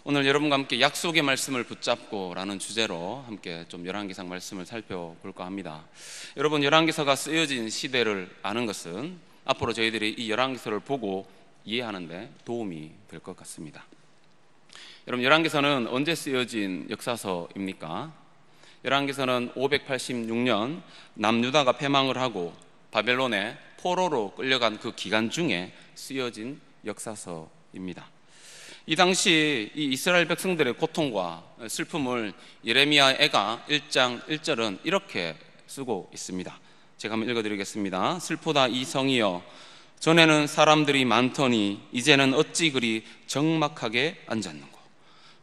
오늘 여러분과 함께 약속의 말씀을 붙잡고 라는 주제로 함께 좀 열왕기상 말씀을 살펴볼까 합니다. 여러분, 열왕기서가 쓰여진 시대를 아는 것은 앞으로 저희들이 이 열왕기서를 보고 이해하는데 도움이 될 것 같습니다. 여러분, 열왕기서는 언제 쓰여진 역사서입니까? 열왕기서는 586년 남유다가 패망을 하고 바벨론에 포로로 끌려간 그 기간 중에 쓰여진 역사서입니다. 이 당시 이 이스라엘 백성들의 고통과 슬픔을 예레미야 애가 1장 1절은 이렇게 쓰고 있습니다. 제가 한번 읽어드리겠습니다. 슬프다 이 성이여, 전에는 사람들이 많더니 이제는 어찌 그리 적막하게 앉았는고.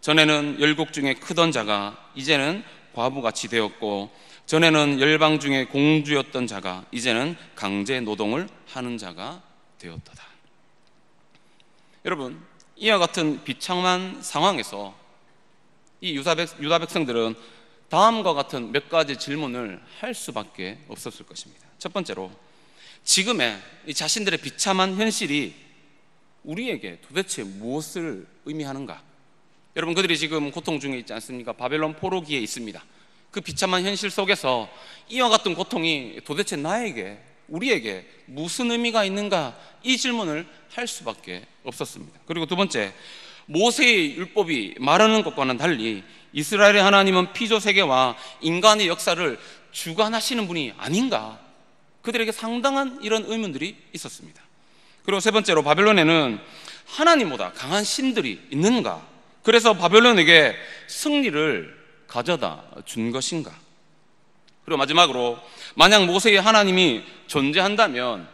전에는 열국 중에 크던 자가 이제는 과부같이 되었고, 전에는 열방 중에 공주였던 자가 이제는 강제 노동을 하는 자가 되었도다. 여러분, 이와 같은 비참한 상황에서 이 유다 백성들은 다음과 같은 몇 가지 질문을 할 수밖에 없었을 것입니다. 첫 번째로, 지금의 이 자신들의 비참한 현실이 우리에게 도대체 무엇을 의미하는가? 여러분, 그들이 지금 고통 중에 있지 않습니까? 바벨론 포로기에 있습니다. 그 비참한 현실 속에서 이와 같은 고통이 도대체 나에게, 우리에게 무슨 의미가 있는가? 이 질문을 할 수밖에 없었습니다. 그리고 두 번째, 모세의 율법이 말하는 것과는 달리 이스라엘의 하나님은 피조세계와 인간의 역사를 주관하시는 분이 아닌가? 그들에게 상당한 이런 의문들이 있었습니다. 그리고 세 번째로, 바벨론에는 하나님보다 강한 신들이 있는가? 그래서 바벨론에게 승리를 가져다 준 것인가? 그리고 마지막으로, 만약 모세의 하나님이 존재한다면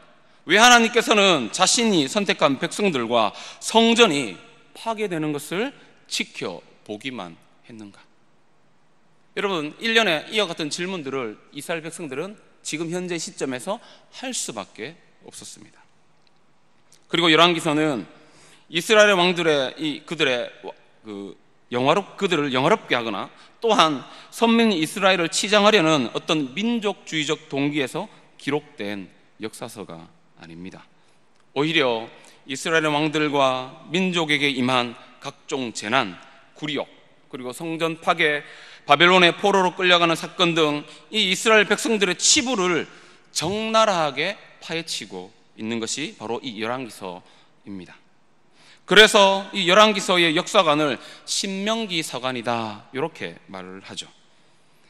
왜 하나님께서는 자신이 선택한 백성들과 성전이 파괴되는 것을 지켜보기만 했는가? 여러분, 1년에 이와 같은 질문들을 이스라엘 백성들은 지금 현재 시점에서 할 수밖에 없었습니다. 그리고 열왕기서는 이스라엘 왕들의 그들을 영화롭게 하거나 또한 선민 이스라엘을 치장하려는 어떤 민족주의적 동기에서 기록된 역사서가 아닙니다. 오히려 이스라엘 왕들과 민족에게 임한 각종 재난, 굴욕, 그리고 성전 파괴, 바벨론의 포로로 끌려가는 사건 등 이 이스라엘 백성들의 치부를 적나라하게 파헤치고 있는 것이 바로 이 열왕기서입니다. 그래서 이 열왕기서의 역사관을 신명기 사관이다, 이렇게 말을 하죠.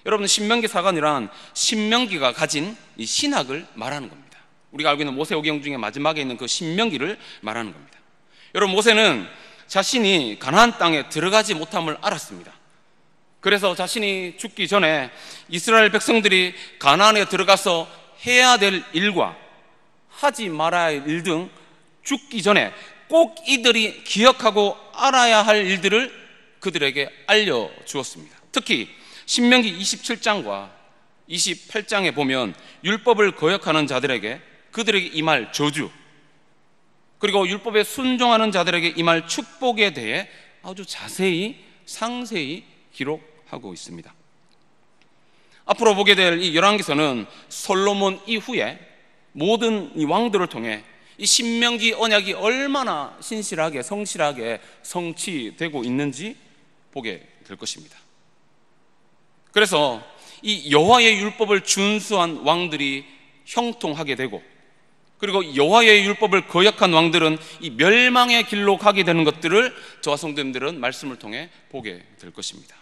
여러분, 신명기 사관이란 신명기가 가진 이 신학을 말하는 겁니다. 우리가 알고 있는 모세오경 중에 마지막에 있는 그 신명기를 말하는 겁니다. 여러분, 모세는 자신이 가나안 땅에 들어가지 못함을 알았습니다. 그래서 자신이 죽기 전에 이스라엘 백성들이 가나안에 들어가서 해야 될 일과 하지 말아야 할 일 등 죽기 전에 꼭 이들이 기억하고 알아야 할 일들을 그들에게 알려주었습니다. 특히 신명기 27장과 28장에 보면 율법을 거역하는 자들에게 그들에게 임할 저주, 그리고 율법에 순종하는 자들에게 임할 축복에 대해 아주 자세히 상세히 기록하고 있습니다. 앞으로 보게 될 이 열왕기서는 솔로몬 이후에 모든 이 왕들을 통해 이 신명기 언약이 얼마나 신실하게 성실하게 성취되고 있는지 보게 될 것입니다. 그래서 이 여호와의 율법을 준수한 왕들이 형통하게 되고, 그리고 여호와의 율법을 거역한 왕들은 이 멸망의 길로 가게 되는 것들을 저와 성도님들은 말씀을 통해 보게 될 것입니다.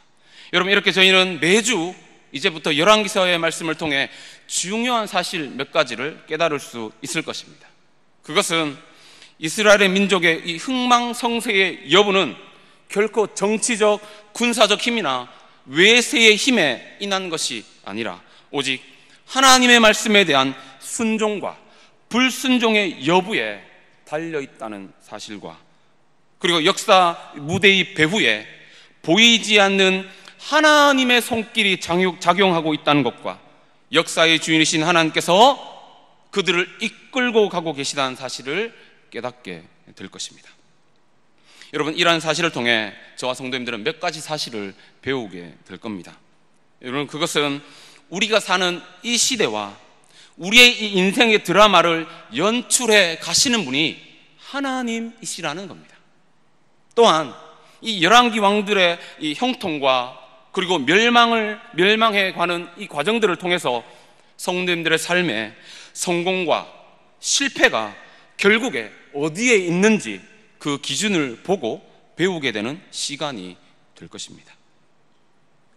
여러분, 이렇게 저희는 매주 이제부터 열왕기서의 말씀을 통해 중요한 사실 몇 가지를 깨달을 수 있을 것입니다. 그것은 이스라엘의 민족의 이 흥망성쇠의 여부는 결코 정치적, 군사적 힘이나 외세의 힘에 인한 것이 아니라 오직 하나님의 말씀에 대한 순종과 불순종의 여부에 달려있다는 사실과, 그리고 역사 무대의 배후에 보이지 않는 하나님의 손길이 작용하고 있다는 것과 역사의 주인이신 하나님께서 그들을 이끌고 가고 계시다는 사실을 깨닫게 될 것입니다. 여러분, 이러한 사실을 통해 저와 성도님들은 몇 가지 사실을 배우게 될 겁니다. 여러분, 그것은 우리가 사는 이 시대와 우리의 이 인생의 드라마를 연출해 가시는 분이 하나님이시라는 겁니다. 또한 이 열왕기 왕들의 이 형통과 그리고 멸망해 가는 이 과정들을 통해서 성도님들의 삶에 성공과 실패가 결국에 어디에 있는지 그 기준을 보고 배우게 되는 시간이 될 것입니다.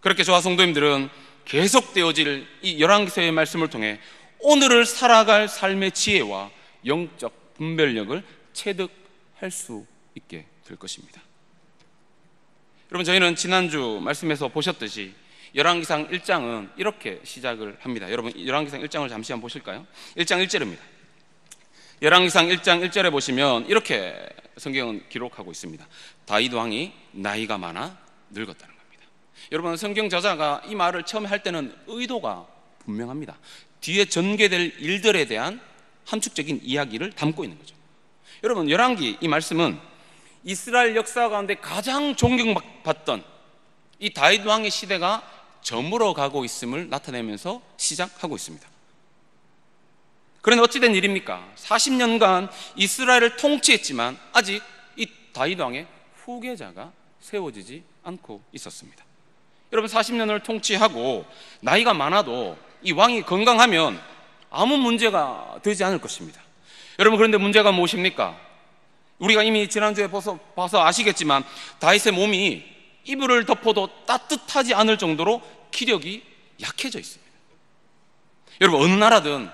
그렇게 저와 성도님들은 계속되어질 이 열왕기서의 말씀을 통해 오늘을 살아갈 삶의 지혜와 영적 분별력을 체득할 수 있게 될 것입니다. 여러분, 저희는 지난주 말씀에서 보셨듯이 열왕기상 1장은 이렇게 시작을 합니다. 여러분, 열왕기상 1장을 잠시 한번 보실까요? 1장 1절입니다. 열왕기상 1장 1절에 보시면 이렇게 성경은 기록하고 있습니다. 다윗 왕이 나이가 많아 늙었다는 겁니다. 여러분, 성경 저자가 이 말을 처음에 할 때는 의도가 분명합니다. 뒤에 전개될 일들에 대한 함축적인 이야기를 담고 있는 거죠. 여러분, 열왕기 이 말씀은 이스라엘 역사 가운데 가장 존경받던 이 다윗 왕의 시대가 저물어 가고 있음을 나타내면서 시작하고 있습니다. 그런데 어찌된 일입니까? 40년간 이스라엘을 통치했지만 아직 이 다윗 왕의 후계자가 세워지지 않고 있었습니다. 여러분, 40년을 통치하고 나이가 많아도 이 왕이 건강하면 아무 문제가 되지 않을 것입니다. 여러분, 그런데 문제가 무엇입니까? 우리가 이미 지난주에 봐서 아시겠지만 다윗의 몸이 이불을 덮어도 따뜻하지 않을 정도로 기력이 약해져 있습니다. 여러분, 어느 나라든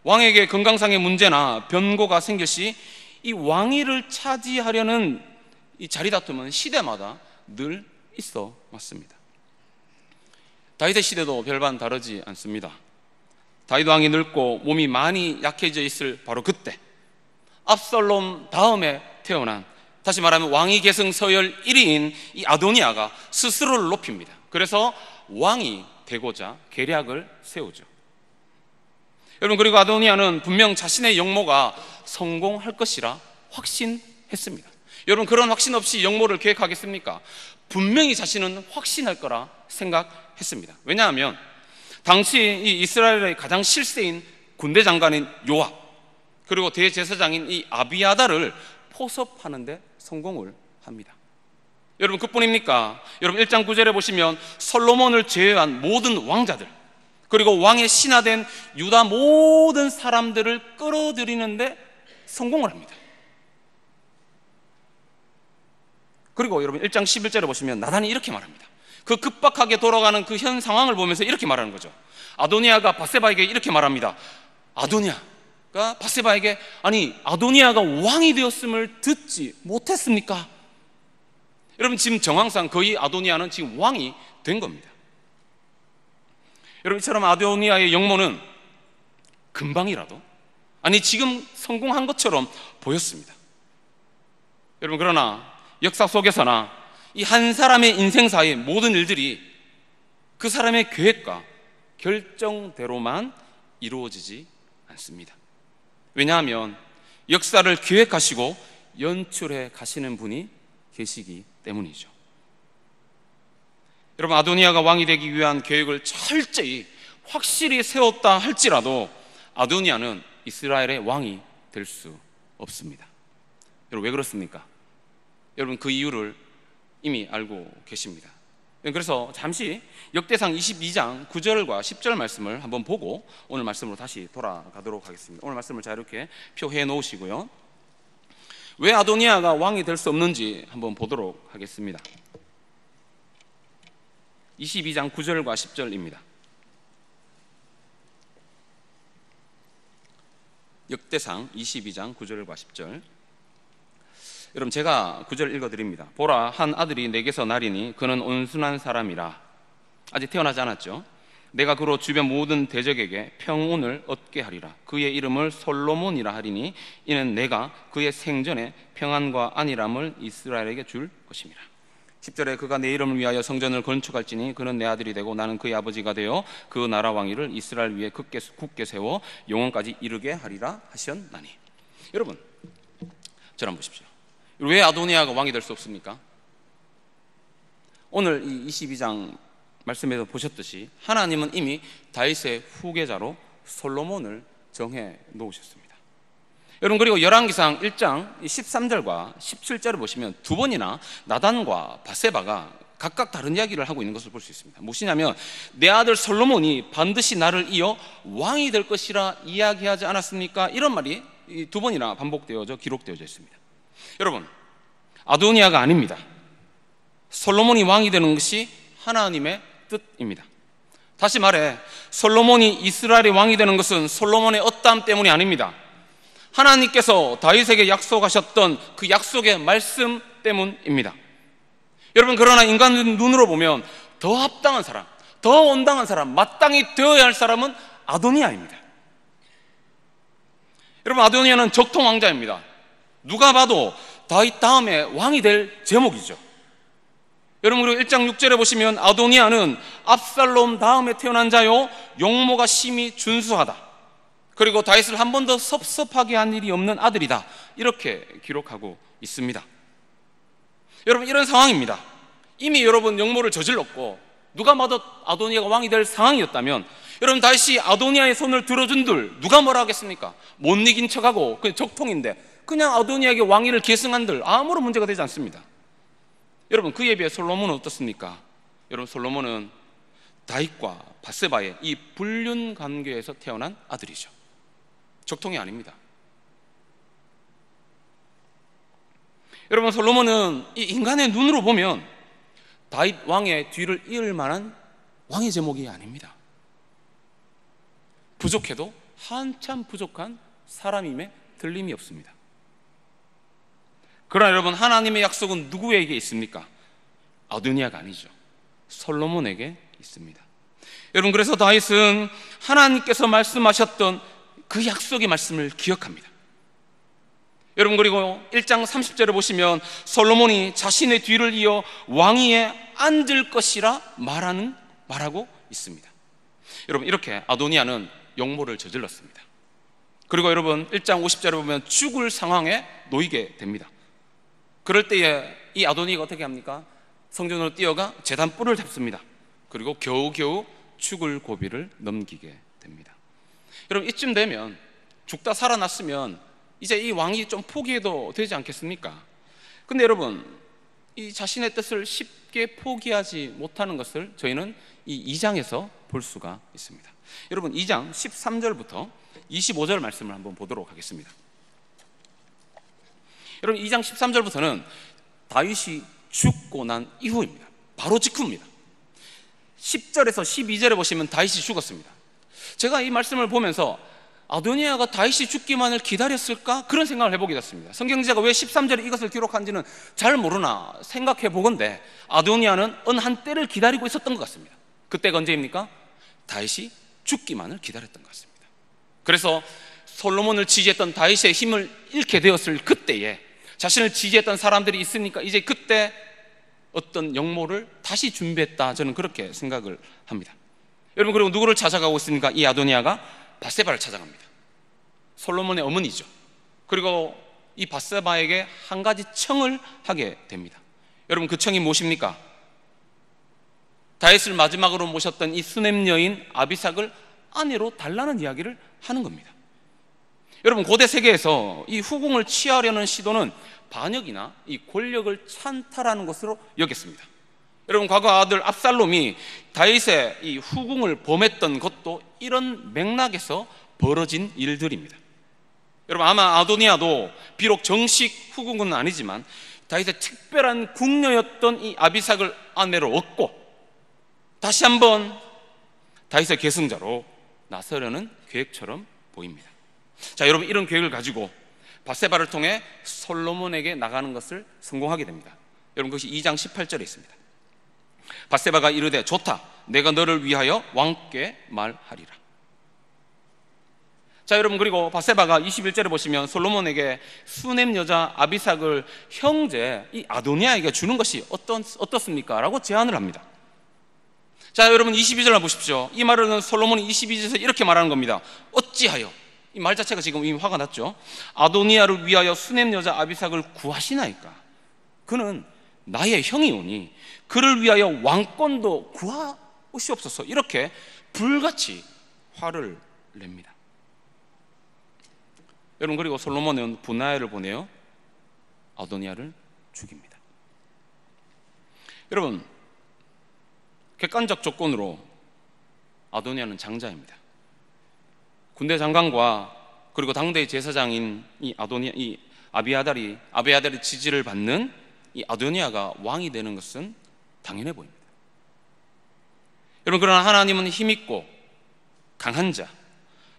왕에게 건강상의 문제나 변고가 생길 시 이 왕위를 차지하려는 이 자리다툼은 시대마다 늘 있어 왔습니다. 다윗의 시대도 별반 다르지 않습니다. 다윗 왕이 늙고 몸이 많이 약해져 있을 바로 그때 압살롬 다음에 태어난, 다시 말하면 왕위 계승 서열 1위인 이 아도니아가 스스로를 높입니다. 그래서 왕이 되고자 계략을 세우죠. 여러분, 그리고 아도니아는 분명 자신의 영모가 성공할 것이라 확신했습니다. 여러분, 그런 확신 없이 영모를 계획하겠습니까? 분명히 자신은 확신할 거라 생각했습니다. 왜냐하면 당시 이 이스라엘의 가장 실세인 군대 장관인 요압, 그리고 대제사장인 이 아비아다를 포섭하는 데 성공을 합니다. 여러분, 그뿐입니까? 여러분, 1장 9절에 보시면 솔로몬을 제외한 모든 왕자들, 그리고 왕의 신하된 유다 모든 사람들을 끌어들이는데 성공을 합니다. 그리고 여러분, 1장 11절에 보시면 나단이 이렇게 말합니다. 그 급박하게 돌아가는 그 현 상황을 보면서 이렇게 말하는 거죠. 아도니아가 밧세바에게 이렇게 말합니다. 아도니아가 밧세바에게, 아니, 아도니아가 왕이 되었음을 듣지 못했습니까? 여러분, 지금 정황상 거의 아도니아는 지금 왕이 된 겁니다. 여러분, 이처럼 아도니아의 영모는 금방이라도, 아니 지금 성공한 것처럼 보였습니다. 여러분, 그러나 역사 속에서나 이 한 사람의 인생사의 모든 일들이 그 사람의 계획과 결정대로만 이루어지지 않습니다. 왜냐하면 역사를 기획하시고 연출해 가시는 분이 계시기 때문이죠. 여러분, 아도니아가 왕이 되기 위한 계획을 철저히 확실히 세웠다 할지라도 아도니아는 이스라엘의 왕이 될 수 없습니다. 여러분, 왜 그렇습니까? 여러분, 그 이유를 이미 알고 계십니다. 그래서 잠시 역대상 22장 9절과 10절 말씀을 한번 보고 오늘 말씀으로 다시 돌아가도록 하겠습니다. 오늘 말씀을 자 이렇게 표해 놓으시고요. 왜 아도니아가 왕이 될 수 없는지 한번 보도록 하겠습니다. 22장 9절과 10절입니다. 역대상 22장 9절과 10절. 여러분, 제가 9절 읽어드립니다. 보라, 한 아들이 내게서 나리니 그는 온순한 사람이라. 아직 태어나지 않았죠. 내가 그로 주변 모든 대적에게 평온을 얻게 하리라. 그의 이름을 솔로몬이라 하리니 이는 내가 그의 생전에 평안과 안일함을 이스라엘에게 줄 것임이라. 10절에 그가 내 이름을 위하여 성전을 건축할지니 그는 내 아들이 되고 나는 그의 아버지가 되어 그 나라 왕위를 이스라엘 위에 굳게 세워 영원까지 이르게 하리라 하셨나니. 여러분, 저를 한번 보십시오. 왜 아도니아가 왕이 될 수 없습니까? 오늘 이 22장 말씀에서 보셨듯이 하나님은 이미 다윗의 후계자로 솔로몬을 정해 놓으셨습니다. 여러분, 그리고 열왕기상 1장 13절과 17절을 보시면 두 번이나 나단과 밧세바가 각각 다른 이야기를 하고 있는 것을 볼 수 있습니다. 무엇이냐면 내 아들 솔로몬이 반드시 나를 이어 왕이 될 것이라 이야기하지 않았습니까? 이런 말이 두 번이나 반복되어져 기록되어져 있습니다. 여러분, 아도니아가 아닙니다. 솔로몬이 왕이 되는 것이 하나님의 뜻입니다. 다시 말해 솔로몬이 이스라엘의 왕이 되는 것은 솔로몬의 어떠함 때문이 아닙니다. 하나님께서 다윗에게 약속하셨던 그 약속의 말씀 때문입니다. 여러분, 그러나 인간 눈으로 보면 더 합당한 사람, 더 온당한 사람, 마땅히 되어야 할 사람은 아도니아입니다. 여러분, 아도니아는 적통 왕자입니다. 누가 봐도 다윗 다음에 왕이 될 제목이죠. 여러분, 그리고 1장 6절에 보시면 아도니아는 압살롬 다음에 태어난 자요 용모가 심히 준수하다, 그리고 다윗을 한 번도 섭섭하게 한 일이 없는 아들이다, 이렇게 기록하고 있습니다. 여러분, 이런 상황입니다. 이미 여러분 역모를 저질렀고 누가 봐도 아도니아가 왕이 될 상황이었다면 여러분, 다윗이 아도니아의 손을 들어준들 누가 뭐라 하겠습니까? 못 이긴 척하고 그냥 적통인데 그냥 아도니아에게 왕위를 계승한들 아무런 문제가 되지 않습니다. 여러분, 그에 비해 솔로몬은 어떻습니까? 여러분, 솔로몬은 다윗과 밧세바의 이 불륜 관계에서 태어난 아들이죠. 적통이 아닙니다. 여러분, 솔로몬은 이 인간의 눈으로 보면 다윗 왕의 뒤를 이을 만한 왕의 제목이 아닙니다. 부족해도 한참 부족한 사람임에 틀림이 없습니다. 그러나 여러분, 하나님의 약속은 누구에게 있습니까? 아도니아가 아니죠. 솔로몬에게 있습니다. 여러분, 그래서 다윗은 하나님께서 말씀하셨던 그 약속의 말씀을 기억합니다. 여러분, 그리고 1장 30절에 보시면 솔로몬이 자신의 뒤를 이어 왕위에 앉을 것이라 말하고 있습니다. 여러분, 이렇게 아도니아는 역모를 저질렀습니다. 그리고 여러분, 1장 50절에 보면 죽을 상황에 놓이게 됩니다. 그럴 때에 이 아도니아가 어떻게 합니까? 성전으로 뛰어가 제단 뿔을 잡습니다. 그리고 겨우겨우 죽을 고비를 넘기게 됩니다. 여러분, 이쯤 되면 죽다 살아났으면 이제 이 왕이 좀 포기해도 되지 않겠습니까? 근데 여러분, 이 자신의 뜻을 쉽게 포기하지 못하는 것을 저희는 이 2장에서 볼 수가 있습니다. 여러분, 2장 13절부터 25절 말씀을 한번 보도록 하겠습니다. 여러분, 2장 13절부터는 다윗이 죽고 난 이후입니다. 바로 직후입니다. 10절에서 12절에 보시면 다윗이 죽었습니다. 제가 이 말씀을 보면서 아도니아가 다윗이 죽기만을 기다렸을까? 그런 생각을 해보게 됐습니다. 성경지자가 왜 13절에 이것을 기록한지는 잘 모르나 생각해 보건대 아도니아는 어느 한 때를 기다리고 있었던 것 같습니다. 그때가 언제입니까? 다윗이 죽기만을 기다렸던 것 같습니다. 그래서 솔로몬을 지지했던 다윗의 힘을 잃게 되었을 그때에 자신을 지지했던 사람들이 있으니까 이제 그때 어떤 역모를 다시 준비했다, 저는 그렇게 생각을 합니다. 여러분, 그리고 누구를 찾아가고 있습니까? 이 아도니아가 밧세바를 찾아갑니다. 솔로몬의 어머니죠. 그리고 이 밧세바에게 한 가지 청을 하게 됩니다. 여러분, 그 청이 무엇입니까? 다윗을 마지막으로 모셨던 이 수냄 여인 아비삭을 아내로 달라는 이야기를 하는 겁니다. 여러분, 고대 세계에서 이 후궁을 취하려는 시도는 반역이나 이 권력을 찬탈하는 것으로 여겼습니다. 여러분, 과거 아들 압살롬이 다윗의 이 후궁을 범했던 것도 이런 맥락에서 벌어진 일들입니다. 여러분, 아마 아도니아도 비록 정식 후궁은 아니지만 다윗의 특별한 궁녀였던 이 아비삭을 아내로 얻고 다시 한번 다윗의 계승자로 나서려는 계획처럼 보입니다. 자, 여러분, 이런 계획을 가지고 밧세바를 통해 솔로몬에게 나가는 것을 성공하게 됩니다. 여러분, 그것이 2장 18절에 있습니다. 밧세바가 이르되 좋다, 내가 너를 위하여 왕께 말하리라. 자, 여러분, 그리고 밧세바가 21절에 보시면 솔로몬에게 수냄 여자 아비삭을 형제 이 아도니아에게 주는 것이 어떻습니까? 라고 제안을 합니다. 자, 여러분, 22절을 보십시오. 이 말은 솔로몬이 22절에서 이렇게 말하는 겁니다. 어찌하여, 이 말 자체가 지금 이미 화가 났죠. 아도니아를 위하여 수냄 여자 아비삭을 구하시나이까? 그는 나의 형이오니 그를 위하여 왕권도 구하시옵소서. 이렇게 불같이 화를 냅니다. 여러분, 그리고 솔로몬은 분하야를 보내어 아도니아를 죽입니다. 여러분, 객관적 조건으로 아도니아는 장자입니다. 군대 장관과 그리고 당대의 제사장인 이 아비아달이 지지를 받는 이 아도니아가 왕이 되는 것은 당연해 보입니다. 여러분, 그러나 하나님은 힘있고 강한 자,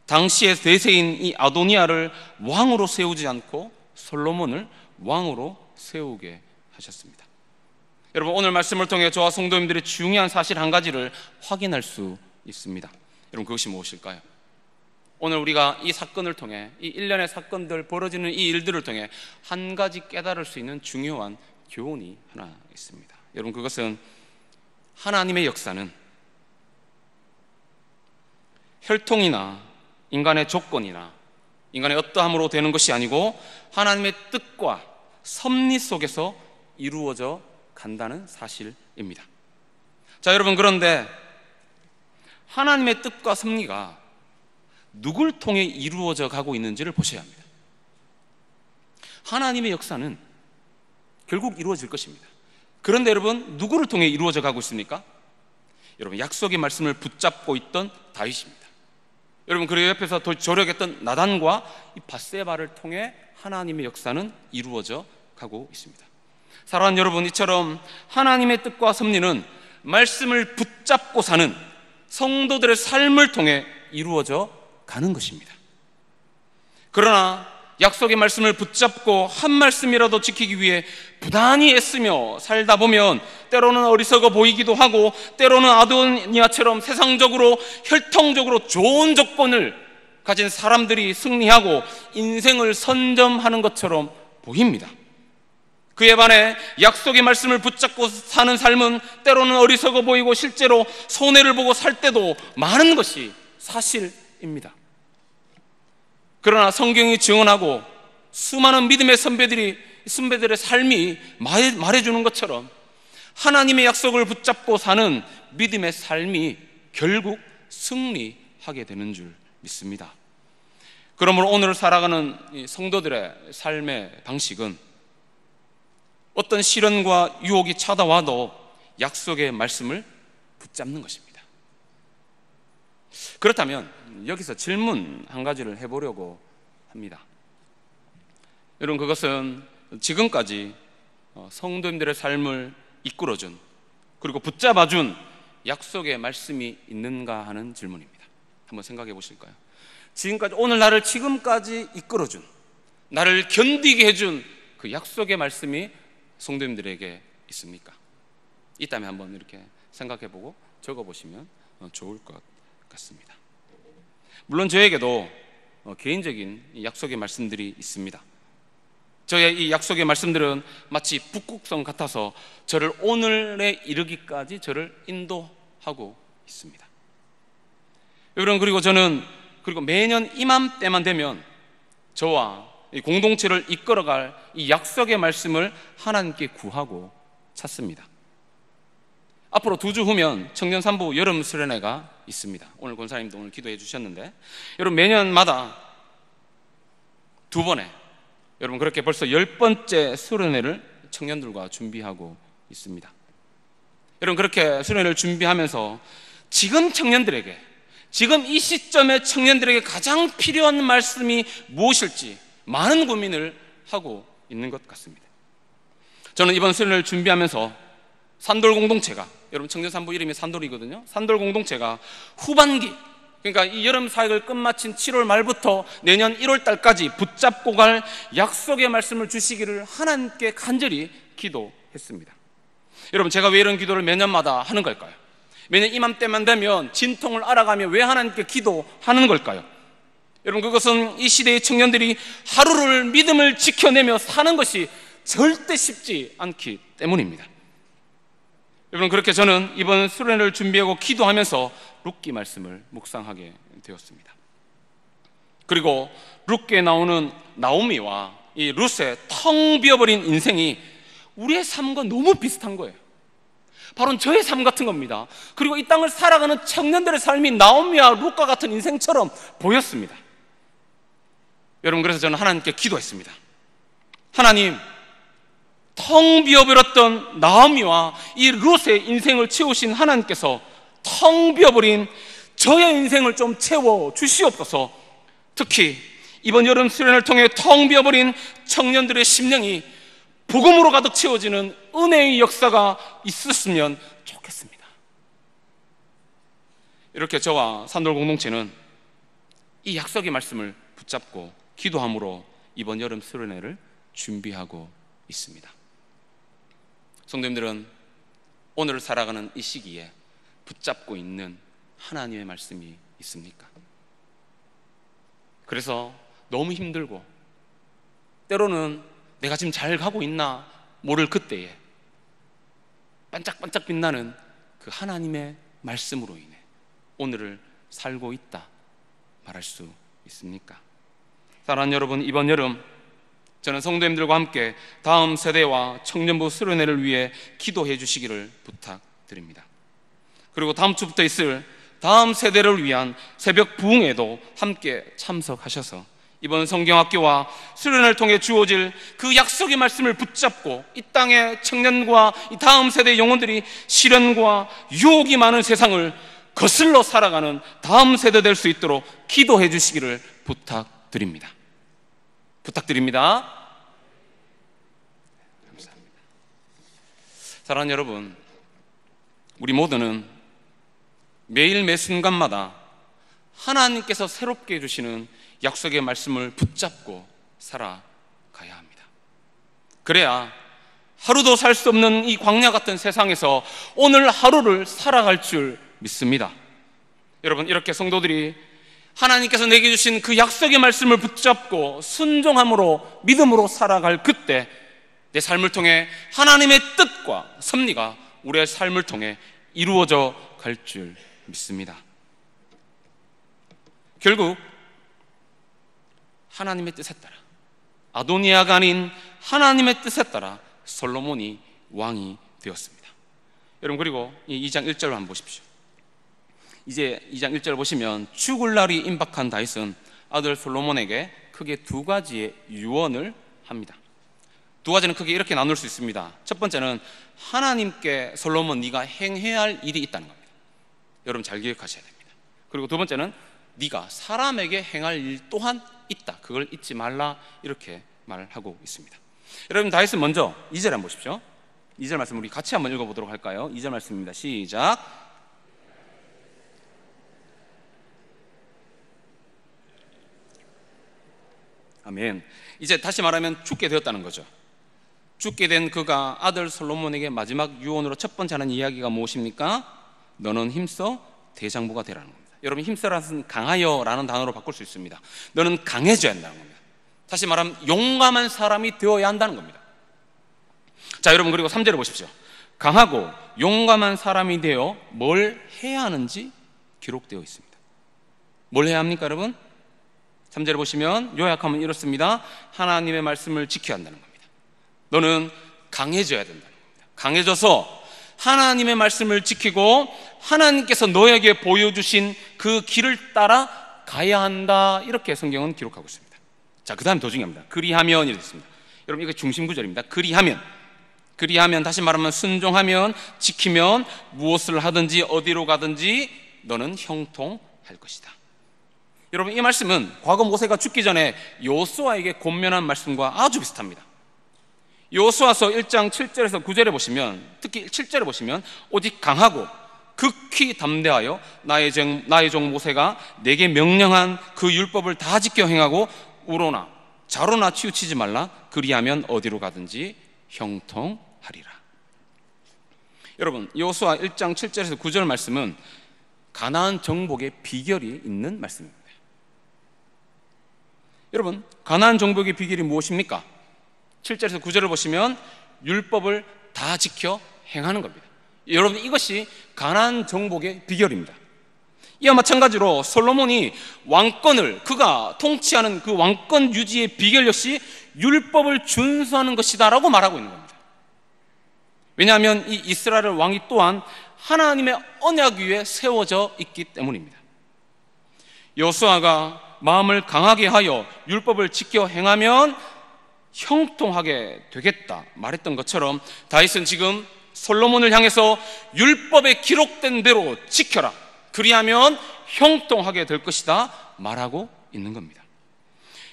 당시의 대세인 이 아도니아를 왕으로 세우지 않고 솔로몬을 왕으로 세우게 하셨습니다. 여러분, 오늘 말씀을 통해 저와 성도님들의 중요한 사실 한 가지를 확인할 수 있습니다. 여러분, 그것이 무엇일까요? 오늘 우리가 이 사건을 통해, 이 일련의 사건들, 벌어지는 이 일들을 통해 한 가지 깨달을 수 있는 중요한 교훈이 하나 있습니다. 여러분, 그것은 하나님의 역사는 혈통이나 인간의 조건이나 인간의 어떠함으로 되는 것이 아니고 하나님의 뜻과 섭리 속에서 이루어져 간다는 사실입니다. 자, 여러분, 그런데 하나님의 뜻과 섭리가 누굴 통해 이루어져 가고 있는지를 보셔야 합니다. 하나님의 역사는 결국 이루어질 것입니다. 그런데 여러분, 누구를 통해 이루어져 가고 있습니까? 여러분, 약속의 말씀을 붙잡고 있던 다윗입니다. 여러분, 그리고 옆에서 더 조력했던 나단과 이 밧세바를 통해 하나님의 역사는 이루어져 가고 있습니다. 사랑하는 여러분, 이처럼 하나님의 뜻과 섭리는 말씀을 붙잡고 사는 성도들의 삶을 통해 이루어져 가는 것입니다. 그러나 약속의 말씀을 붙잡고 한 말씀이라도 지키기 위해 부단히 애쓰며 살다 보면 때로는 어리석어 보이기도 하고, 때로는 아도니아처럼 세상적으로 혈통적으로 좋은 조건을 가진 사람들이 승리하고 인생을 선점하는 것처럼 보입니다. 그에 반해 약속의 말씀을 붙잡고 사는 삶은 때로는 어리석어 보이고 실제로 손해를 보고 살 때도 많은 것이 사실입니다. 그러나 성경이 증언하고 수많은 믿음의 선배들의 삶이 말해주는 것처럼 하나님의 약속을 붙잡고 사는 믿음의 삶이 결국 승리하게 되는 줄 믿습니다. 그러므로 오늘 살아가는 성도들의 삶의 방식은 어떤 시련과 유혹이 찾아와도 약속의 말씀을 붙잡는 것입니다. 그렇다면 여기서 질문 한 가지를 해보려고 합니다. 여러분, 그것은 지금까지 성도님들의 삶을 이끌어준, 그리고 붙잡아준 약속의 말씀이 있는가 하는 질문입니다. 한번 생각해 보실까요? 지금까지, 오늘 나를 지금까지 이끌어준, 나를 견디게 해준 그 약속의 말씀이 성도님들에게 있습니까? 있다면 한번 이렇게 생각해보고 적어보시면 좋을 것 같습니다. 물론 저에게도 개인적인 약속의 말씀들이 있습니다. 저의 이 약속의 말씀들은 마치 북극성 같아서 저를 오늘에 이르기까지 저를 인도하고 있습니다. 여러분, 그리고 저는 매년 이맘때만 되면 저와 이 공동체를 이끌어갈 이 약속의 말씀을 하나님께 구하고 찾습니다. 앞으로 2주 후면 청년 산부 여름 수련회가 있습니다. 오늘 권사님도 오늘 기도해 주셨는데, 여러분, 매년마다 2번에 여러분 그렇게 벌써 10번째 수련회를 청년들과 준비하고 있습니다. 여러분, 그렇게 수련회를 준비하면서 지금 청년들에게, 지금 이 시점에 청년들에게 가장 필요한 말씀이 무엇일지 많은 고민을 하고 있는 것 같습니다. 저는 이번 수련회를 준비하면서 산돌 공동체가, 여러분 청년산부 이름이 산돌이거든요. 산돌 공동체가 후반기, 그러니까 이 여름 사역을 끝마친 7월 말부터 내년 1월 달까지 붙잡고 갈 약속의 말씀을 주시기를 하나님께 간절히 기도했습니다. 여러분, 제가 왜 이런 기도를 매년마다 하는 걸까요? 매년 이맘때만 되면 진통을 알아가며 왜 하나님께 기도하는 걸까요? 여러분, 그것은 이 시대의 청년들이 하루를 믿음을 지켜내며 사는 것이 절대 쉽지 않기 때문입니다. 여러분, 그렇게 저는 이번 수련회를 준비하고 기도하면서 룻기 말씀을 묵상하게 되었습니다. 그리고 룻기에 나오는 나오미와 이 룻의 텅 비어버린 인생이 우리의 삶과 너무 비슷한 거예요. 바로 저의 삶 같은 겁니다. 그리고 이 땅을 살아가는 청년들의 삶이 나오미와 룻과 같은 인생처럼 보였습니다. 여러분, 그래서 저는 하나님께 기도했습니다. 하나님, 텅 비어버렸던 나오미와 이 룻의 인생을 채우신 하나님께서 텅 비어버린 저의 인생을 좀 채워 주시옵소서. 특히 이번 여름 수련을 통해 텅 비어버린 청년들의 심령이 복음으로 가득 채워지는 은혜의 역사가 있었으면 좋겠습니다. 이렇게 저와 산돌 공동체는 이 약속의 말씀을 붙잡고 기도함으로 이번 여름 수련회를 준비하고 있습니다. 성도님들은 오늘 살아가는 이 시기에 붙잡고 있는 하나님의 말씀이 있습니까? 그래서 너무 힘들고 때로는 내가 지금 잘 가고 있나 모를 그때에 반짝반짝 빛나는 그 하나님의 말씀으로 인해 오늘을 살고 있다 말할 수 있습니까? 사랑하는 여러분, 이번 여름 저는 성도님들과 함께 다음 세대와 청년부 수련회를 위해 기도해 주시기를 부탁드립니다. 그리고 다음 주부터 있을 다음 세대를 위한 새벽 부흥에도 함께 참석하셔서 이번 성경학교와 수련을 통해 주어질 그 약속의 말씀을 붙잡고 이 땅의 청년과 이 다음 세대의 영혼들이 시련과 유혹이 많은 세상을 거슬러 살아가는 다음 세대 될 수 있도록 기도해 주시기를 부탁드립니다. 감사합니다. 사랑하는 여러분, 우리 모두는 매일 매 순간마다 하나님께서 새롭게 해주시는 약속의 말씀을 붙잡고 살아가야 합니다. 그래야 하루도 살 수 없는 이 광야 같은 세상에서 오늘 하루를 살아갈 줄 믿습니다. 여러분, 이렇게 성도들이 하나님께서 내게 주신 그 약속의 말씀을 붙잡고 순종함으로 믿음으로 살아갈 그때 내 삶을 통해 하나님의 뜻과 섭리가 우리의 삶을 통해 이루어져 갈 줄 믿습니다. 결국 하나님의 뜻에 따라, 아도니아가 아닌 하나님의 뜻에 따라 솔로몬이 왕이 되었습니다. 여러분, 그리고 이 2장 1절 한번 보십시오. 이제 2장 1절 보시면 죽을 날이 임박한 다윗은 아들 솔로몬에게 크게 두 가지의 유언을 합니다. 두 가지는 크게 이렇게 나눌 수 있습니다. 첫 번째는 하나님께 솔로몬, 네가 행해야 할 일이 있다는 겁니다. 여러분 잘 기억하셔야 됩니다. 그리고 두 번째는 네가 사람에게 행할 일 또한 있다, 그걸 잊지 말라, 이렇게 말하고 있습니다. 여러분, 다윗은 먼저 2절 한번 보십시오. 2절 말씀 우리 같이 한번 읽어보도록 할까요? 2절 말씀입니다. 시작. 아멘. 이제 다시 말하면 죽게 되었다는 거죠. 죽게 된 그가 아들 솔로몬에게 마지막 유언으로 첫 번째 하는 이야기가 무엇입니까? 너는 힘써 대장부가 되라는 겁니다. 여러분, 힘써라는 강하여라는 단어로 바꿀 수 있습니다. 너는 강해져야 한다는 겁니다. 다시 말하면 용감한 사람이 되어야 한다는 겁니다. 자, 여러분, 그리고 3절을 보십시오. 강하고 용감한 사람이 되어 뭘 해야 하는지 기록되어 있습니다. 뭘 해야 합니까, 여러분? 3절을 보시면 요약하면 이렇습니다. 하나님의 말씀을 지켜야 한다는 겁니다. 너는 강해져야 된다는 겁니다. 강해져서 하나님의 말씀을 지키고 하나님께서 너에게 보여주신 그 길을 따라 가야 한다, 이렇게 성경은 기록하고 있습니다. 자, 그 다음 더 중요합니다. 그리하면 이렇게 있습니다. 여러분, 이게 중심 구절입니다. 그리하면 다시 말하면 순종하면, 지키면 무엇을 하든지 어디로 가든지 너는 형통할 것이다. 여러분, 이 말씀은 과거 모세가 죽기 전에 여호수아에게 권면한 말씀과 아주 비슷합니다. 여호수아서 1장 7절에서 9절에 보시면, 특히 7절에 보시면 오직 강하고 극히 담대하여 나의 종 모세가 내게 명령한 그 율법을 다 지켜 행하고 우로나 좌로나 치우치지 말라. 그리하면 어디로 가든지 형통하리라. 여러분, 여호수아 1장 7절에서 9절 말씀은 가나안 정복의 비결이 있는 말씀입니다. 여러분, 가나안 정복의 비결이 무엇입니까? 7절에서 9절을 보시면 율법을 다 지켜 행하는 겁니다. 여러분, 이것이 가나안 정복의 비결입니다. 이와 마찬가지로 솔로몬이 왕권을, 그가 통치하는 그 왕권 유지의 비결 역시 율법을 준수하는 것이다 라고 말하고 있는 겁니다. 왜냐하면 이 이스라엘 왕이 또한 하나님의 언약 위에 세워져 있기 때문입니다. 여호수아가 마음을 강하게 하여 율법을 지켜 행하면 형통하게 되겠다 말했던 것처럼 다윗은 지금 솔로몬을 향해서 율법에 기록된 대로 지켜라, 그리하면 형통하게 될 것이다 말하고 있는 겁니다.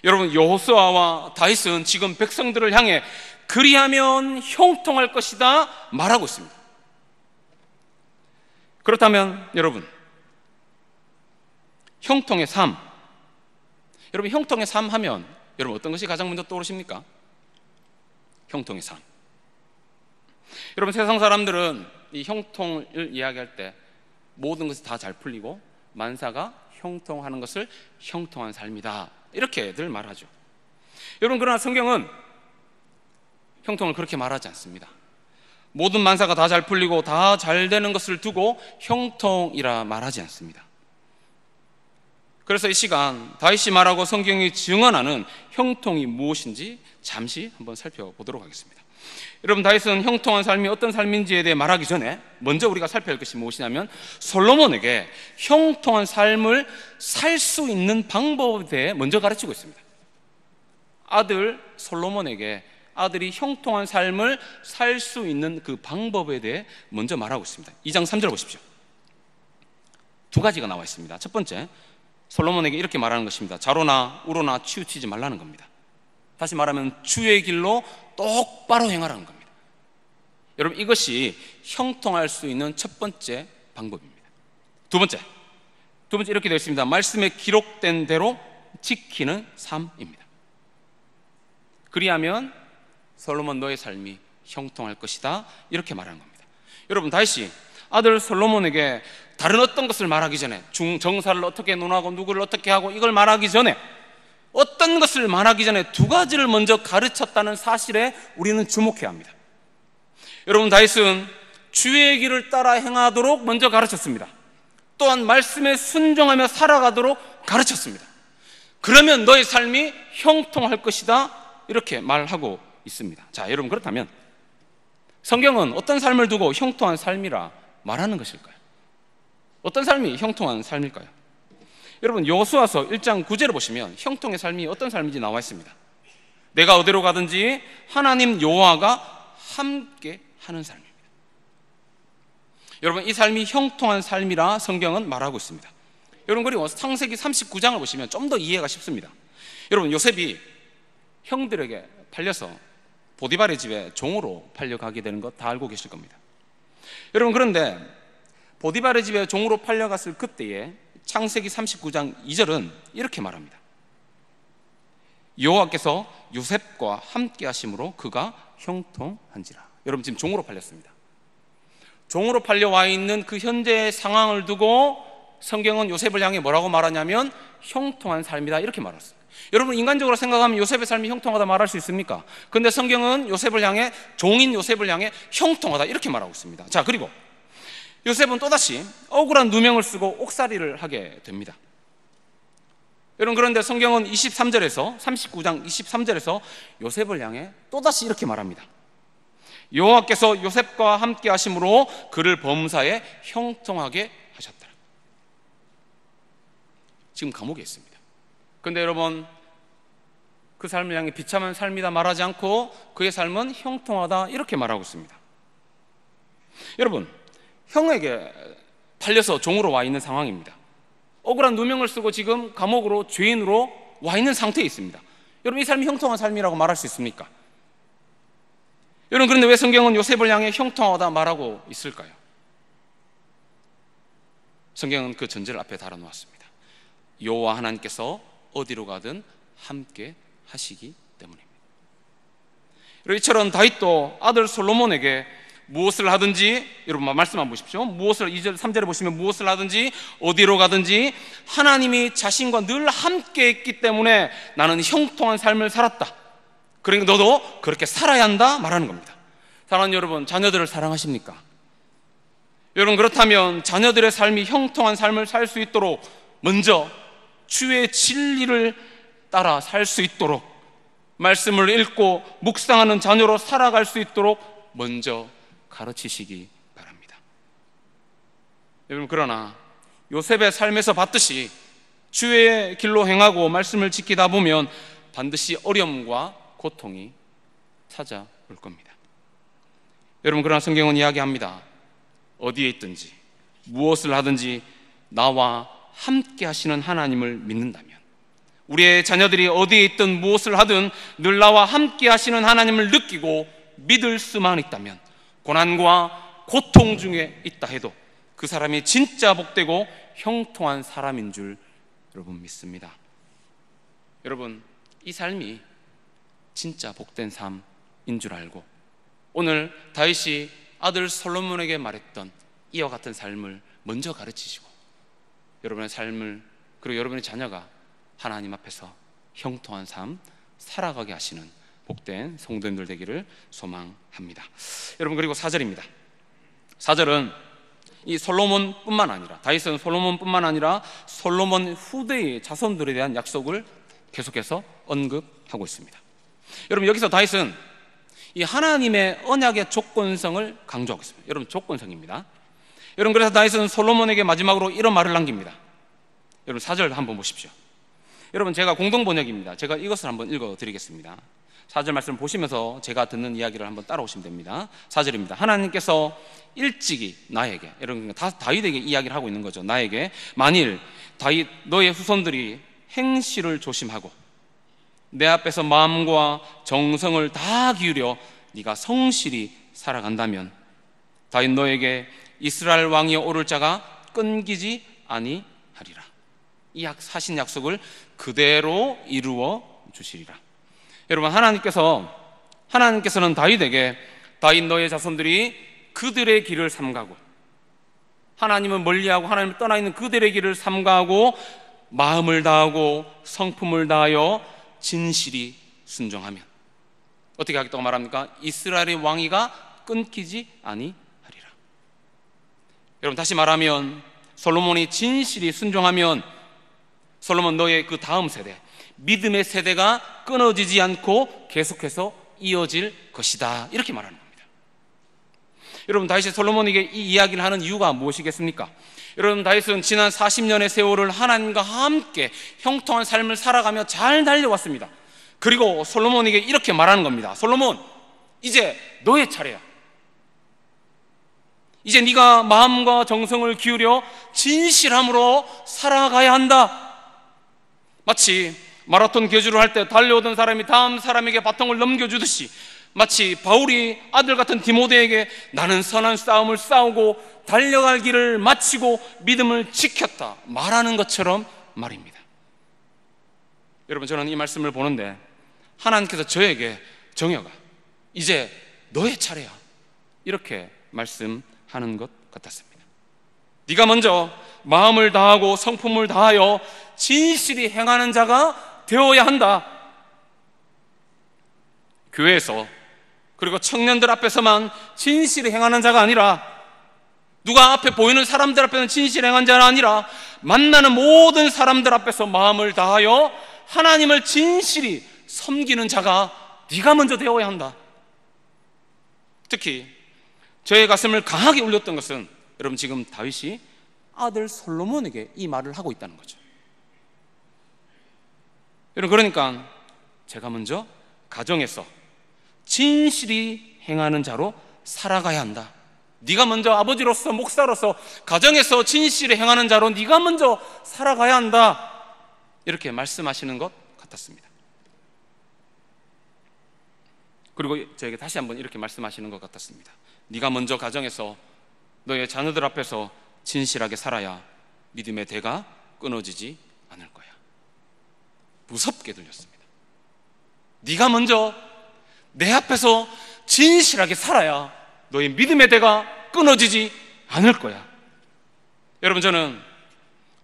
여러분, 여호수아와 다윗은 지금 백성들을 향해 그리하면 형통할 것이다 말하고 있습니다. 그렇다면 여러분, 형통의 삶, 여러분 형통의 삶 하면 여러분 어떤 것이 가장 먼저 떠오르십니까? 형통의 삶. 여러분, 세상 사람들은 이 형통을 이야기할 때 모든 것이 다 잘 풀리고 만사가 형통하는 것을 형통한 삶이다 이렇게들 말하죠. 여러분, 그러나 성경은 형통을 그렇게 말하지 않습니다. 모든 만사가 다 잘 풀리고 다 잘 되는 것을 두고 형통이라 말하지 않습니다. 그래서 이 시간 다윗이 말하고 성경이 증언하는 형통이 무엇인지 잠시 한번 살펴보도록 하겠습니다. 여러분, 다윗은 형통한 삶이 어떤 삶인지에 대해 말하기 전에 먼저 우리가 살펴야 할 것이 무엇이냐면 솔로몬에게 형통한 삶을 살 수 있는 방법에 대해 먼저 가르치고 있습니다. 아들 솔로몬에게 아들이 형통한 삶을 살 수 있는 그 방법에 대해 먼저 말하고 있습니다. 2장 3절 보십시오. 두 가지가 나와 있습니다. 첫 번째, 솔로몬에게 이렇게 말하는 것입니다. 좌로나 우로나 치우치지 말라는 겁니다. 다시 말하면 주의 길로 똑바로 행하라는 겁니다. 여러분, 이것이 형통할 수 있는 첫 번째 방법입니다. 두 번째 이렇게 되어 있습니다. 말씀에 기록된 대로 지키는 삶입니다. 그리하면 솔로몬 너의 삶이 형통할 것이다 이렇게 말하는 겁니다. 여러분, 다윗이 아들 솔로몬에게 다른 어떤 것을 말하기 전에, 정사를 어떻게 논하고 누구를 어떻게 하고 이걸 말하기 전에, 어떤 것을 말하기 전에 두 가지를 먼저 가르쳤다는 사실에 우리는 주목해야 합니다. 여러분, 다윗은 주의 길을 따라 행하도록 먼저 가르쳤습니다. 또한 말씀에 순종하며 살아가도록 가르쳤습니다. 그러면 너의 삶이 형통할 것이다 이렇게 말하고 있습니다. 자, 여러분, 그렇다면 성경은 어떤 삶을 두고 형통한 삶이라 말하는 것일까요? 어떤 삶이 형통한 삶일까요? 여러분, 여호수아서 1장 9절을 보시면 형통의 삶이 어떤 삶인지 나와 있습니다. 내가 어디로 가든지 하나님 여호와가 함께 하는 삶입니다. 여러분, 이 삶이 형통한 삶이라 성경은 말하고 있습니다. 여러분, 그리고 창세기 39장을 보시면 좀 더 이해가 쉽습니다. 여러분, 요셉이 형들에게 팔려서 보디발의 집에 종으로 팔려가게 되는 것 다 알고 계실 겁니다. 여러분, 그런데 보디발의 집에 종으로 팔려갔을 그때에 창세기 39장 2절은 이렇게 말합니다. 여호와께서 요셉과 함께 하심으로 그가 형통한지라. 여러분, 지금 종으로 팔렸습니다. 종으로 팔려와 있는 그 현재의 상황을 두고 성경은 요셉을 향해 뭐라고 말하냐면 형통한 삶이다 이렇게 말했어요. 여러분, 인간적으로 생각하면 요셉의 삶이 형통하다 말할 수 있습니까? 근데 성경은 요셉을 향해, 종인 요셉을 향해 형통하다 이렇게 말하고 있습니다. 자, 그리고 요셉은 또다시 억울한 누명을 쓰고 옥살이를 하게 됩니다. 여러분, 그런데 성경은 23절에서 39장 23절에서 요셉을 향해 또다시 이렇게 말합니다. 여호와께서 요셉과 함께 하심으로 그를 범사에 형통하게 하셨더라. 지금 감옥에 있습니다. 그런데 여러분, 그 삶을 향해 비참한 삶이다 말하지 않고 그의 삶은 형통하다 이렇게 말하고 있습니다. 여러분, 형에게 팔려서 종으로 와 있는 상황입니다. 억울한 누명을 쓰고 지금 감옥으로 죄인으로 와 있는 상태에 있습니다. 여러분, 이 삶이 형통한 삶이라고 말할 수 있습니까? 여러분, 그런데 왜 성경은 요셉을 향해 형통하다 말하고 있을까요? 성경은 그 전제를 앞에 달아놓았습니다. 여호와 하나님께서 어디로 가든 함께 하시기 때문입니다. 이처럼 다윗도 아들 솔로몬에게 무엇을 하든지, 여러분 말씀 한번 보십시오. 무엇을, 2절 3절에 보시면 무엇을 하든지 어디로 가든지 하나님이 자신과 늘 함께 있기 때문에 나는 형통한 삶을 살았다. 그러니까 너도 그렇게 살아야 한다 말하는 겁니다. 사랑하는 여러분, 자녀들을 사랑하십니까? 여러분, 그렇다면 자녀들의 삶이 형통한 삶을 살 수 있도록 먼저 주의 진리를 따라 살 수 있도록, 말씀을 읽고 묵상하는 자녀로 살아갈 수 있도록 먼저 가르치시기 바랍니다. 여러분, 그러나 요셉의 삶에서 봤듯이 주의 길로 행하고 말씀을 지키다 보면 반드시 어려움과 고통이 찾아올 겁니다. 여러분, 그러나 성경은 이야기합니다. 어디에 있든지 무엇을 하든지 나와 함께 하시는 하나님을 믿는다면, 우리의 자녀들이 어디에 있든 무엇을 하든 늘 나와 함께 하시는 하나님을 느끼고 믿을 수만 있다면, 고난과 고통 중에 있다 해도 그 사람이 진짜 복되고 형통한 사람인 줄 여러분 믿습니다. 여러분, 이 삶이 진짜 복된 삶인 줄 알고 오늘 다윗이 아들 솔로몬에게 말했던 이와 같은 삶을 먼저 가르치시고 여러분의 삶을, 그리고 여러분의 자녀가 하나님 앞에서 형통한 삶 살아가게 하시는 복된 성도님들 되기를 소망합니다. 여러분, 그리고 4절입니다. 4절은 이 솔로몬뿐만 아니라, 다윗은 솔로몬뿐만 아니라 솔로몬 후대의 자손들에 대한 약속을 계속해서 언급하고 있습니다. 여러분, 여기서 다윗은 이 하나님의 언약의 조건성을 강조하고 있습니다. 여러분, 조건성입니다. 여러분, 그래서 다윗은 솔로몬에게 마지막으로 이런 말을 남깁니다. 여러분, 4절 한번 보십시오. 여러분, 제가 공동번역입니다. 제가 이것을 한번 읽어드리겠습니다. 4절 말씀을 보시면서 제가 듣는 이야기를 한번 따라오시면 됩니다. 4절입니다. 하나님께서 일찍이 나에게, 여러분 다 다윗에게 이야기를 하고 있는 거죠. 나에게 만일 다윗 너의 후손들이 행실을 조심하고 내 앞에서 마음과 정성을 다 기울여 네가 성실히 살아간다면 다윗 너에게 이스라엘 왕이 오를 자가 끊기지 아니하리라. 이 하신 약속을 그대로 이루어 주시리라. 여러분, 하나님께서는 다윗에게 다윗 너의 자손들이 그들의 길을 삼가고, 하나님을 멀리하고 하나님을 떠나 있는 그들의 길을 삼가고 마음을 다하고 성품을 다하여 진실이 순종하면 어떻게 하겠다고 말합니까? 이스라엘의 왕위가 끊기지 아니하리라. 여러분, 다시 말하면 솔로몬이 진실이 순종하면 솔로몬 너의 그 다음 세대, 믿음의 세대가 끊어지지 않고 계속해서 이어질 것이다, 이렇게 말하는 겁니다. 여러분, 다윗이 솔로몬에게 이 이야기를 하는 이유가 무엇이겠습니까? 여러분, 다윗은 지난 40년의 세월을 하나님과 함께 형통한 삶을 살아가며 잘 달려왔습니다. 그리고 솔로몬에게 이렇게 말하는 겁니다. 솔로몬, 이제 너의 차례야. 이제 네가 마음과 정성을 기울여 진실함으로 살아가야 한다. 마치 마라톤 교주를 할 때 달려오던 사람이 다음 사람에게 바통을 넘겨주듯이, 마치 바울이 아들 같은 디모데에게 나는 선한 싸움을 싸우고 달려갈 길을 마치고 믿음을 지켰다 말하는 것처럼 말입니다. 여러분, 저는 이 말씀을 보는데 하나님께서 저에게 정혁아, 이제 너의 차례야, 이렇게 말씀하는 것 같았습니다. 네가 먼저 마음을 다하고 성품을 다하여 진실이 행하는 자가 되어야 한다. 교회에서, 그리고 청년들 앞에서만 진실히 행하는 자가 아니라, 누가 앞에 보이는 사람들 앞에는 진실히 행한 자가 아니라 만나는 모든 사람들 앞에서 마음을 다하여 하나님을 진실히 섬기는 자가 네가 먼저 되어야 한다. 특히 저의 가슴을 강하게 울렸던 것은, 여러분, 지금 다윗이 아들 솔로몬에게 이 말을 하고 있다는 거죠. 여러분, 그러니까 제가 먼저 가정에서 진실히 행하는 자로 살아가야 한다. 네가 먼저 아버지로서, 목사로서 가정에서 진실히 행하는 자로 네가 먼저 살아가야 한다, 이렇게 말씀하시는 것 같았습니다. 그리고 저에게 다시 한번 이렇게 말씀하시는 것 같았습니다. 네가 먼저 가정에서 너의 자녀들 앞에서 진실하게 살아야 믿음의 대가 끊어지지 않을 거야. 무섭게 들렸습니다. 네가 먼저 내 앞에서 진실하게 살아야 너의 믿음의 대가 끊어지지 않을 거야. 여러분, 저는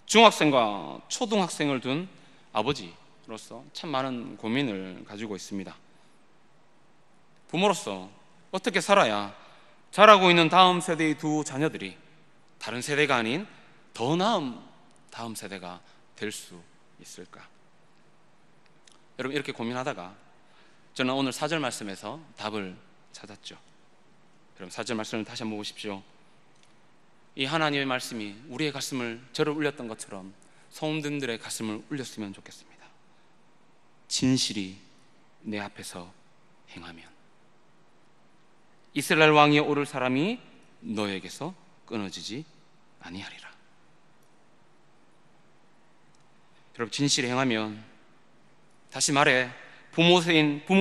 중학생과 초등학생을 둔 아버지로서 참 많은 고민을 가지고 있습니다. 부모로서 어떻게 살아야 자라고 있는 다음 세대의 두 자녀들이 다른 세대가 아닌 더 나은 다음 세대가 될 수 있을까? 여러분, 이렇게 고민하다가 저는 오늘 4절 말씀에서 답을 찾았죠. 여러분, 4절 말씀을 다시 한번 보십시오. 이 하나님의 말씀이 우리의 가슴을 저를 울렸던 것처럼 성도님들의 가슴을 울렸으면 좋겠습니다. 진실이 내 앞에서 행하면 이스라엘 왕위에 오를 사람이 너에게서 끊어지지 아니하리라. 여러분, 진실이 행하면, 다시 말해 부모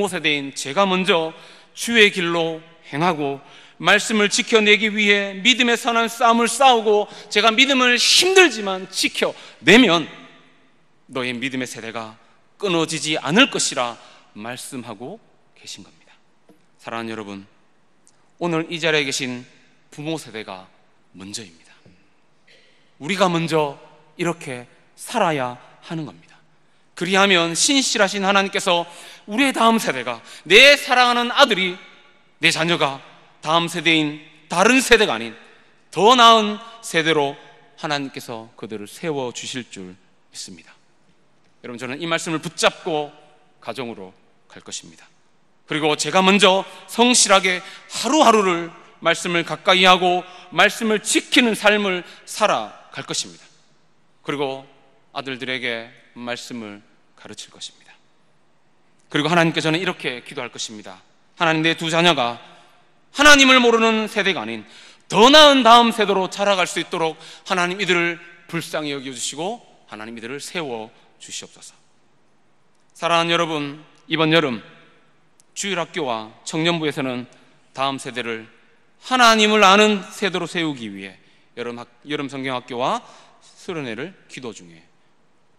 세대인 제가 먼저 주의 길로 행하고 말씀을 지켜내기 위해 믿음의 선한 싸움을 싸우고 제가 믿음을 힘들지만 지켜내면 너의 믿음의 세대가 끊어지지 않을 것이라 말씀하고 계신 겁니다. 사랑하는 여러분, 오늘 이 자리에 계신 부모 세대가 먼저입니다. 우리가 먼저 이렇게 살아야 하는 겁니다. 그리하면 신실하신 하나님께서 우리의 다음 세대가, 내 사랑하는 아들이, 내 자녀가 다음 세대인 다른 세대가 아닌 더 나은 세대로 하나님께서 그들을 세워주실 줄 믿습니다. 여러분, 저는 이 말씀을 붙잡고 가정으로 갈 것입니다. 그리고 제가 먼저 성실하게 하루하루를 말씀을 가까이 하고 말씀을 지키는 삶을 살아갈 것입니다. 그리고 아들들에게 말씀을 가르칠 것입니다. 그리고 하나님께 저는 이렇게 기도할 것입니다. 하나님, 내 두 자녀가 하나님을 모르는 세대가 아닌 더 나은 다음 세대로 자라갈 수 있도록 하나님 이들을 불쌍히 여겨주시고 하나님 이들을 세워주시옵소서. 사랑하는 여러분, 이번 여름 주일학교와 청년부에서는 다음 세대를 하나님을 아는 세대로 세우기 위해 여름 성경학교와 수련회를 기도 중에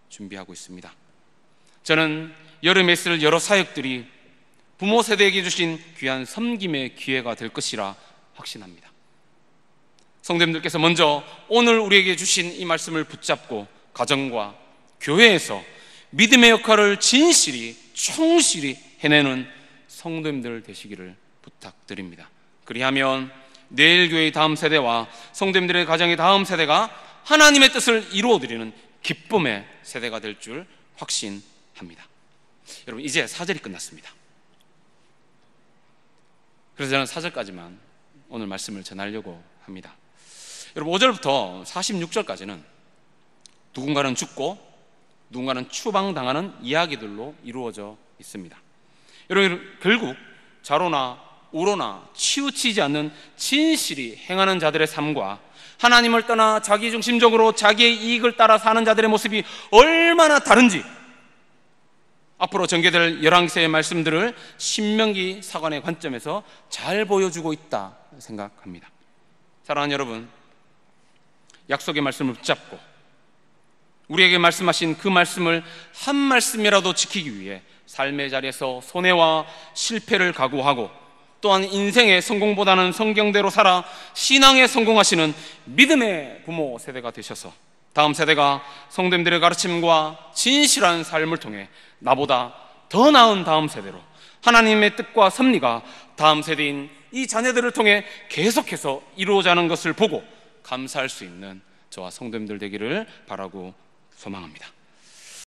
준비하고 있습니다. 저는 여름에 있을 여러 사역들이 부모 세대에게 주신 귀한 섬김의 기회가 될 것이라 확신합니다. 성도님들께서 먼저 오늘 우리에게 주신 이 말씀을 붙잡고 가정과 교회에서 믿음의 역할을 진실히 충실히 해내는 성도님들 되시기를 부탁드립니다. 그리하면 내일 교회의 다음 세대와 성도님들의 가정의 다음 세대가 하나님의 뜻을 이루어드리는 기쁨의 세대가 될 줄 확신합니다. 여러분, 이제 4절이 끝났습니다. 그래서 저는 4절까지만 오늘 말씀을 전하려고 합니다. 여러분, 5절부터 46절까지는 누군가는 죽고 누군가는 추방당하는 이야기들로 이루어져 있습니다. 여러분, 결국 좌로나 우로나 치우치지 않는 진실이 행하는 자들의 삶과 하나님을 떠나 자기중심적으로 자기의 이익을 따라 사는 자들의 모습이 얼마나 다른지 앞으로 전개될 열왕기서의 말씀들을 신명기 사관의 관점에서 잘 보여주고 있다 생각합니다. 사랑하는 여러분, 약속의 말씀을 붙잡고 우리에게 말씀하신 그 말씀을 한 말씀이라도 지키기 위해 삶의 자리에서 손해와 실패를 각오하고 또한 인생의 성공보다는 성경대로 살아 신앙에 성공하시는 믿음의 부모 세대가 되셔서 다음 세대가 성도님들의 가르침과 진실한 삶을 통해 나보다 더 나은 다음 세대로 하나님의 뜻과 섭리가 다음 세대인 이 자녀들을 통해 계속해서 이루어지는 것을 보고 감사할 수 있는 저와 성도님들 되기를 바라고 소망합니다.